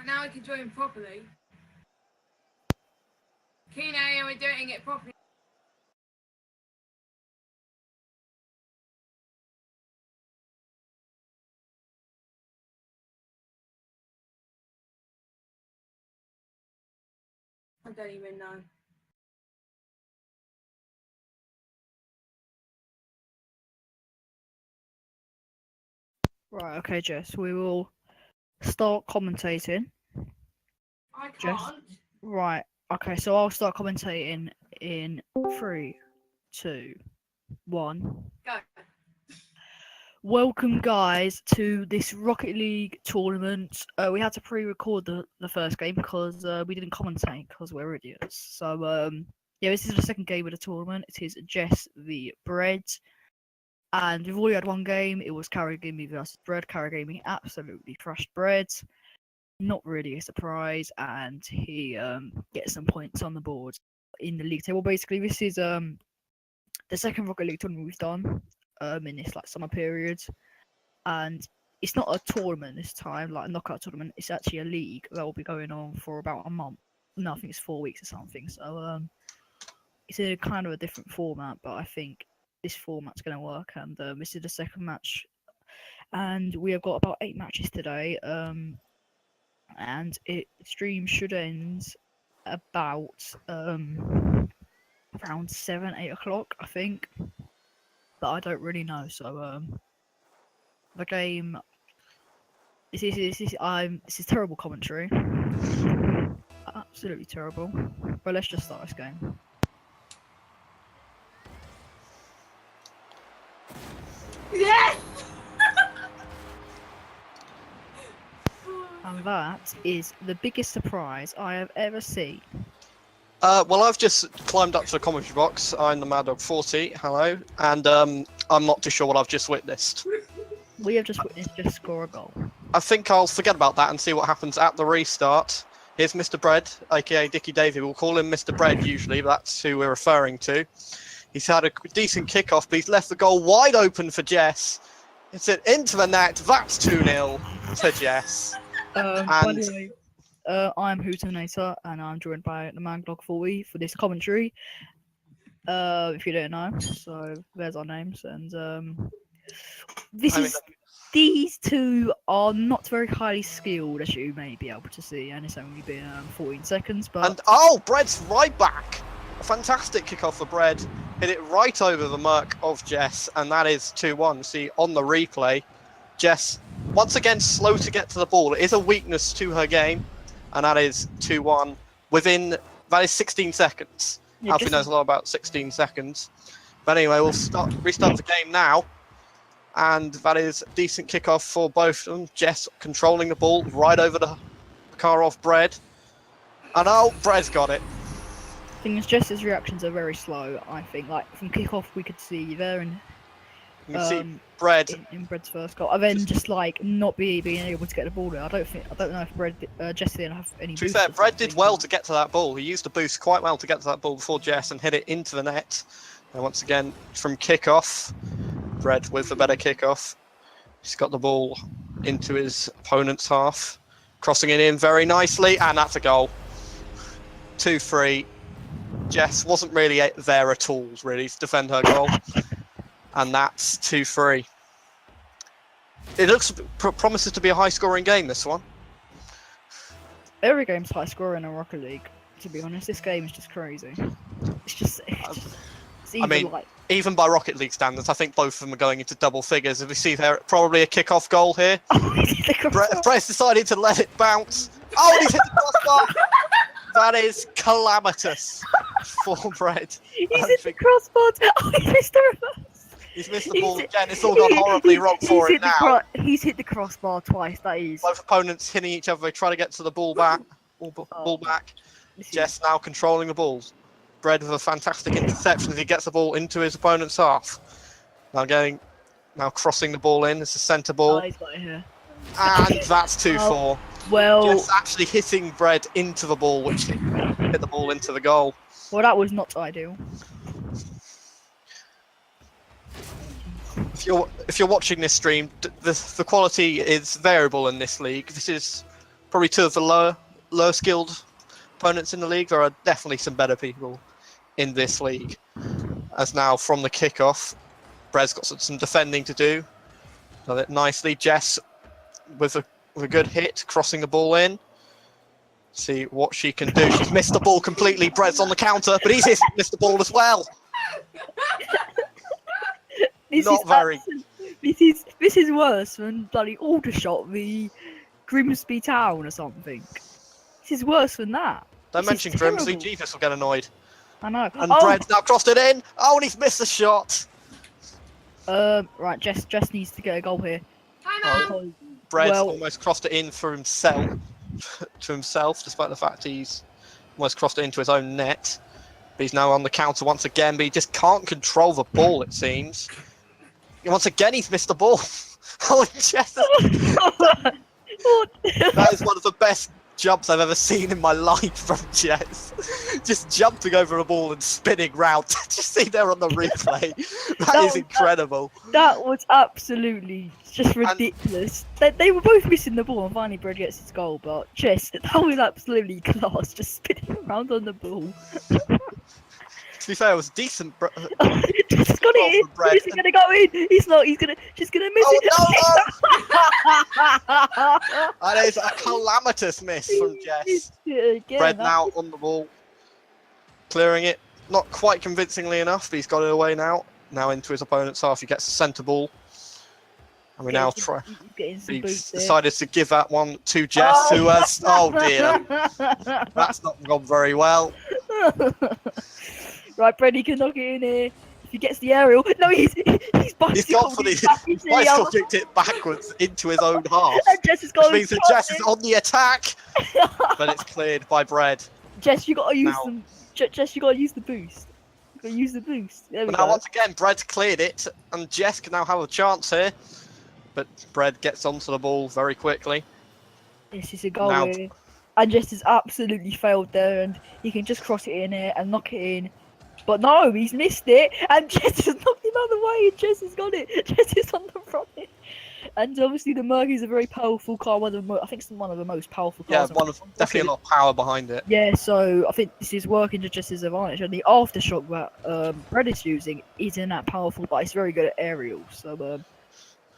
And now we can join properly. Kine, and we're doing it properly. I don't even know. Right, okay, Jess, we will start commentating. I can't. Jess? Right, okay, so I'll start commentating in 3, 2, 1. Go. Welcome, guys, to this Rocket League tournament. We had to pre-record the first game because we didn't commentate because we're idiots. So, yeah, this is the second game of the tournament. It is Jess v Bread. And we've already had one game. It was KeisariKine versus Bread. KeisariKine absolutely thrashed Bread. Not really a surprise, and he gets some points on the board in the league table. Basically, this is the second Rocket League tournament we've done in this like summer period, and it's not a tournament this time, like a knockout tournament. It's actually a league that will be going on for about a month. No, I think it's 4 weeks or something. So it's a kind of a different format, but I think this format's going to work. And this is the second match, and we have got about 8 matches today. And the stream should end about around 7, 8 o'clock, I think. But I don't really know. So the game. This is terrible commentary. Absolutely terrible. But let's just start this game. Yes! And that is the biggest surprise I have ever seen. Well, I've just climbed up to the commentary box. I'm the Mad Dog 40. Hello, and I'm not too sure what I've just witnessed. We have just witnessed Jess score a goal. I think I'll forget about that and see what happens at the restart. Here's Mr. Bread, aka Dickie Davey. We'll call him Mr. Bread usually, but that's who we're referring to. He's had a decent kickoff, but he's left the goal wide open for Jess. It's it into the net. That's 2-0 to Jess. By the way, I'm Hootinator, and I'm joined by the Mad Dog 40 for this commentary. If you don't know, so there's our names, and these two are not very highly skilled, as you may be able to see, and it's only been 14 seconds. But Bread's right back. A fantastic kickoff for Bread. Hit it right over the mark of Jess, and that is 2-1. See on the replay, Jess once again slow to get to the ball. It is a weakness to her game, and that is 2-1 within that is 16 seconds. Yeah, Alfie knows a lot about 16 seconds. But anyway, we'll restart the game now. And that is a decent kickoff for both of them. Jess controlling the ball right over the car off Bread. And Bread's got it. thing is, Jess's reactions are very slow. I think, like from kickoff, we could see there, and you can see Bread in Bread's first goal, and then just like not being able to get the ball there. I don't know if Jess didn't have any. To be fair, Bread did well to get to that ball. He used the boost quite well to get to that ball before Jess and hit it into the net. And once again, from kickoff, Bread with the better kickoff. He's got the ball into his opponent's half, crossing it in very nicely, and that's a goal. 2-3. Jess wasn't really there at all, really, to defend her goal. And that's 2-3. It promises to be a high-scoring game, this one. Every game's high scoring in Rocket League. To be honest, this game is just crazy. It's just I mean, even by Rocket League standards, I think both of them are going into double figures. If we see there, probably a kick-off goal here. Brett's decided to let it bounce. Oh, he's hit the crossbar. That is calamitous for Brett. He's hit the crossbar. Oh, he missed the reverse. He's missed the ball again. It's all gone horribly wrong for him now. He's hit the crossbar twice. That is. Both opponents hitting each other. They try to get to the ball back. Ball back. Jess now controlling the balls. Bread with a fantastic interception as he gets the ball into his opponent's half. Now crossing the ball in. It's a centre ball. Oh, he's got it here. And that's 2-4. Well, Jess actually hitting Bread into the ball, which hit the ball into the goal. Well, that was not ideal. If you're watching this stream, the quality is variable in this league. This is probably two of the lower skilled opponents in the league. There are definitely some better people in this league. As now from the kickoff, Bred's got some defending to do. Done it nicely. Jess with a good hit, crossing the ball in. See what she can do. She's missed the ball completely. Bred's on the counter, but he's missed the ball as well. This is worse than bloody Aldershot v Grimsby Town or something. This is worse than that. Don't This mention is Grimsby. terrible. Jesus will get annoyed. I know. And Bred's now crossed it in. Oh, and he's missed the shot. Right, Jess needs to get a goal here. Time out. Bred's almost crossed it in for himself, despite the fact he's almost crossed it into his own net. But he's now on the counter once again, but he just can't control the ball, it seems. And once again, he's missed the ball. Oh, Jess. That is one of the best jumps I've ever seen in my life from Jess. Just jumping over a ball and spinning round. Did you see there on the replay? That is incredible. That was absolutely just ridiculous. They were both missing the ball, and finally Bred gets his goal. But Jess, that was absolutely class, just spinning around on the ball. To be fair, it was decent. Just got it in. He's gonna go in. He's not. She's gonna miss it. No! That is a calamitous miss from Jess. Bred now on the ball, clearing it. Not quite convincingly enough, but he's got it away now. Now into his opponent's half. He gets the centre ball. And we now try. He decided to give that one to Jess, who has. Oh dear. That's not gone very well. Right, Bred, he can knock it in here. If he gets the aerial. No, he's gone for the bicycle kicked it backwards into his own half. And Jess has got which means that Jess is on the attack. But it's cleared by Bred. Jess, you gotta use them. Jess, you gotta use the boost. You gotta use the boost. There we go. Now once again, Bred's cleared it, and Jess can now have a chance here. But Bred gets onto the ball very quickly. This is a goal here. And Jess has absolutely failed there, and he can just cross it in here and knock it in. But no, he's missed it, and Jess has knocked him out of the way, and Jess has got it. Jess is on the front. And obviously the Merc is a very powerful car, I think it's one of the most powerful cars. Yeah, definitely a lot of power behind it. Yeah, so I think this is working to Jess's advantage, and the aftershock that Bred is using isn't that powerful, but it's very good at aerials. So,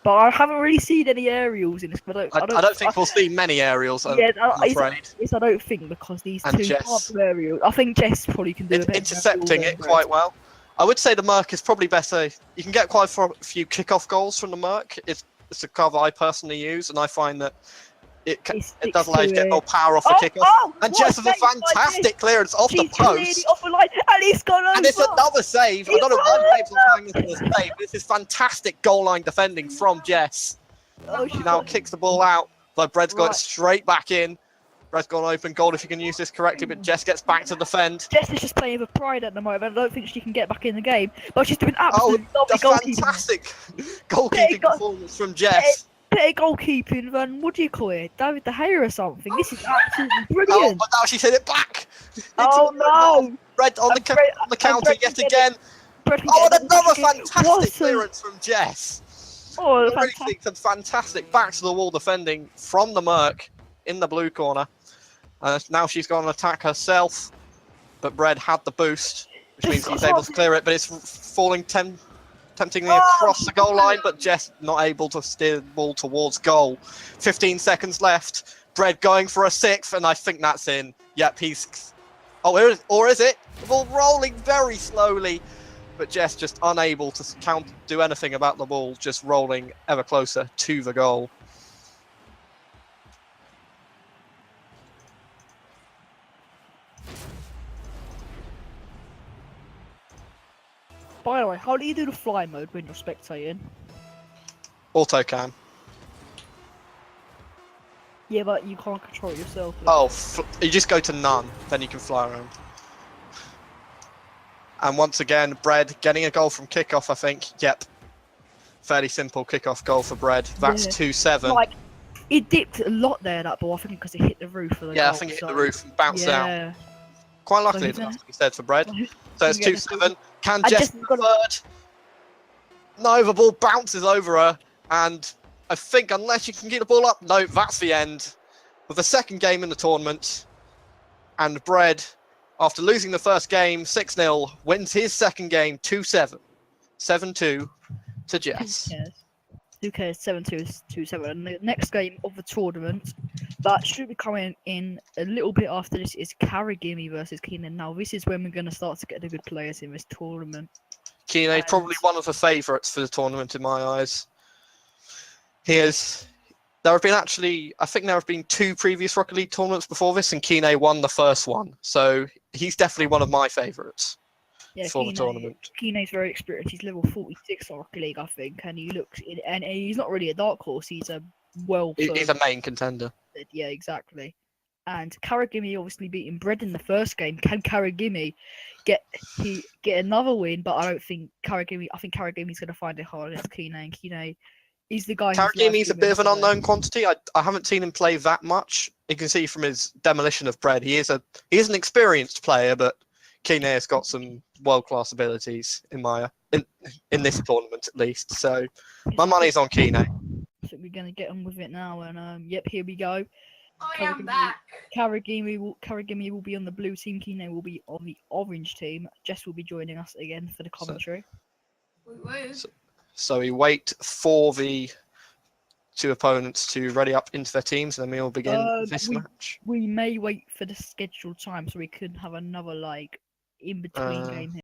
but I haven't really seen any aerials in this. I don't think we'll see many aerials. I'm afraid. Yes, I don't think, because these and two Jess, can't do aerials. I think Jess probably can do it. Intercepting it quite well. I would say the Merc is probably better. You can get quite a few kickoff goals from the Merc. It's a car that I personally use, and I find that it does allow you to get more power off the kickoff. And Jess has a fantastic clearance off the post. Off the line, and he's gone over. And it's another save. I don't know why Dave's not playing this as a save. This is fantastic goal line defending from Jess. She now kicks the ball out, but Bred's got it straight back in. Bred's got an open goal if you can use this correctly, but Jess gets back to defend. Jess is just playing with pride at the moment. I don't think she can get back in the game, but she's doing absolutely lovely goalkeeping. Fantastic goalkeeping performance from Jess. Better goalkeeping than, what do you call it, David De Gea or something. This is absolutely brilliant. But now she's hit it back. Oh no! Bred on the counter yet again. And another fantastic clearance from Jess. Oh, really seeing some fantastic back to the wall defending from the Merc in the blue corner. Now she's going to attack herself, but Bred had the boost, which means he's able to clear it, but it's falling temptingly across the goal line, but Jess not able to steer the ball towards goal. 15 seconds left. Bred going for a sixth, and I think that's in. Yep, he's... Oh, or is it? The ball rolling very slowly, but Jess just unable to do anything about the ball, just rolling ever closer to the goal. By the way, how do you do the fly mode when you're spectating? Auto cam. Yeah, but you can't control it yourself. Oh, you just go to none, then you can fly around. And once again, Bred getting a goal from kickoff, I think. Yep. Fairly simple kickoff goal for Bred. That's 2-7. Like, it dipped a lot there, that ball, I think, because it hit the roof of the goal. I think it hit the roof and bounced out. Quite luckily, it has to be said for Bred. So it's 2-7. Can Jess be third? No, the ball bounces over her, and I think unless you can get the ball up, no, that's the end. with the second game in the tournament. And Bread, after losing the first game 6-0, wins his second game 2-7. 7-2 to Jess. Who cares? 7-2, 2-7. And the next game of the tournament that should be coming in a little bit after this is KeisariKine versus Keenan. Now, this is when we're going to start to get the good players in this tournament. Kine is probably one of the favourites for the tournament in my eyes. There have been I think there have been 2 previous Rocket League tournaments before this, and Kine won the first one. So he's definitely one of my favourites for the tournament. Kine's very experienced. He's level 46 on Rocket League, I think, and and he's not really a dark horse. He's a He's a main contender. Yeah, exactly. And KeisariKine obviously beating Bread in the first game. Can KeisariKine get another win? But I don't think KeisariKine. I think KeisariKine's going to find it hard against Kine. And Kine, he's the guy. KeisariKine's a bit of an unknown quantity. I haven't seen him play that much. You can see from his demolition of Bread, he is an experienced player, but Kine has got some world-class abilities in this tournament at least. So my money's on Kine. I think we're going to get on with it now, and yep, here we go. I am back. KeisariKine will be on the blue team. Kine will be on the orange team. Jess will be joining us again for the commentary. So we wait for the 2 opponents to ready up into their teams, and then we'll begin this match. We may wait for the scheduled time, so we could have another in between game here.